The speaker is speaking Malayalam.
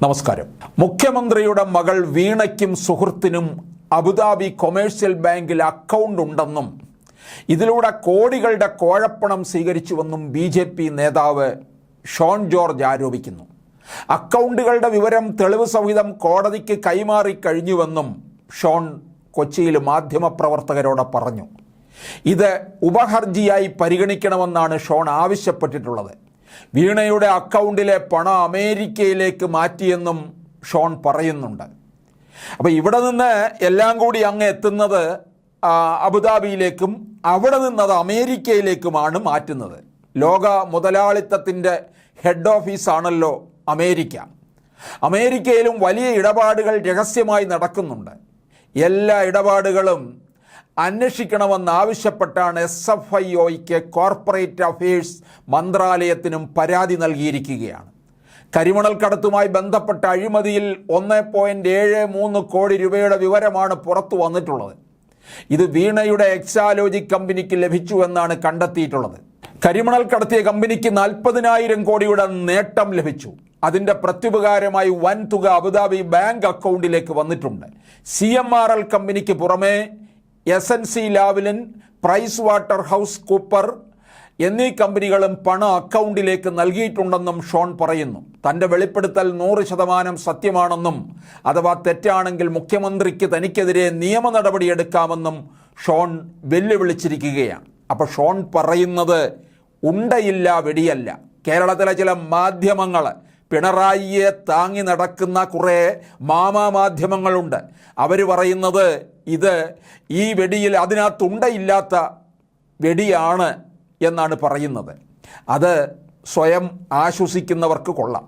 നമസ്കാരം. മുഖ്യമന്ത്രിയുടെ മകൾ വീണയ്ക്കും സുഹൃത്തിനും അബുദാബി കൊമേഴ്സ്യൽ ബാങ്കിൽ അക്കൗണ്ട് ഉണ്ടെന്നും ഇതിലൂടെ കോടികളുടെ കോഴപ്പണം സ്വീകരിച്ചുവെന്നും BJP നേതാവ് ഷോൺ ജോർജ് ആരോപിക്കുന്നു. അക്കൗണ്ടുകളുടെ വിവരം തെളിവ് സഹിതം കോടതിക്ക് കൈമാറി കഴിഞ്ഞുവെന്നും ഷോൺ കൊച്ചിയിൽ മാധ്യമപ്രവർത്തകരോട് പറഞ്ഞു. ഇത് ഉപഹർജിയായി പരിഗണിക്കണമെന്നാണ് ഷോൺ ആവശ്യപ്പെട്ടിട്ടുള്ളത്. വീണയുടെ അക്കൗണ്ടിലെ പണം അമേരിക്കയിലേക്ക് മാറ്റിയെന്നും ഷോൺ പറയുന്നുണ്ട്. അപ്പോൾ ഇവിടെ നിന്ന് എല്ലാം കൂടി അങ്ങ് എത്തുന്നത് അബുദാബിയിലേക്കും അവിടെ നിന്നത് അമേരിക്കയിലേക്കുമാണ് മാറ്റുന്നത്. ലോക മുതലാളിത്തത്തിൻ്റെ ഹെഡ് ഓഫീസാണല്ലോ അമേരിക്ക. അമേരിക്കയിലും വലിയ ഇടപാടുകൾ രഹസ്യമായി നടക്കുന്നുണ്ട്. എല്ലാ ഇടപാടുകളും അന്വേഷിക്കണമെന്നാവശ്യപ്പെട്ടാണ് SFIOയ്ക്ക് കോർപ്പറേറ്റ് അഫയേഴ്സ് മന്ത്രാലയത്തിനും പരാതി നൽകിയിരിക്കുകയാണ്. കരിമണൽ കടത്തുമായി ബന്ധപ്പെട്ട അഴിമതിയിൽ 1.73 കോടി രൂപയുടെ വിവരമാണ് പുറത്തു വന്നിട്ടുള്ളത്. ഇത് വീണയുടെ എക്സാലോജി കമ്പനിക്ക് ലഭിച്ചു എന്നാണ് കണ്ടെത്തിയിട്ടുള്ളത്. കരിമണൽ കടത്തിയ കമ്പനിക്ക് 40,000 കോടിയുടെ നേട്ടം ലഭിച്ചു. അതിൻ്റെ പ്രത്യുപകാരമായി വൻ തുക അബുദാബി ബാങ്ക് അക്കൗണ്ടിലേക്ക് വന്നിട്ടുണ്ട്. CMRL കമ്പനിക്ക് പുറമെ SNC Lavalin, Price Water House Cooper എന്നീ കമ്പനികളും പണം അക്കൗണ്ടിലേക്ക് നൽകിയിട്ടുണ്ടെന്നും ഷോൺ പറയുന്നു. തൻ്റെ വെളിപ്പെടുത്തൽ 100% സത്യമാണെന്നും അഥവാ തെറ്റാണെങ്കിൽ മുഖ്യമന്ത്രിക്ക് തനിക്കെതിരെ നിയമ നടപടിയെടുക്കാമെന്നും ഷോൺ വെല്ലുവിളിച്ചിരിക്കുകയാണ്. അപ്പോൾ ഷോൺ പറയുന്നത് ഉണ്ടയില്ല വെടിയല്ല. കേരളത്തിലെ ചില മാധ്യമങ്ങൾ, പിണറായിയെ താങ്ങി നടക്കുന്ന കുറേ മാധ്യമങ്ങളുണ്ട്. അവർ പറയുന്നത് ഈ വെടിയിൽ അതിനകത്തുണ്ടയില്ലാത്ത വെടിയാണ് എന്നാണ് പറയുന്നത്. അത് സ്വയം ആശ്വസിക്കുന്നവർക്ക് കൊള്ളാം.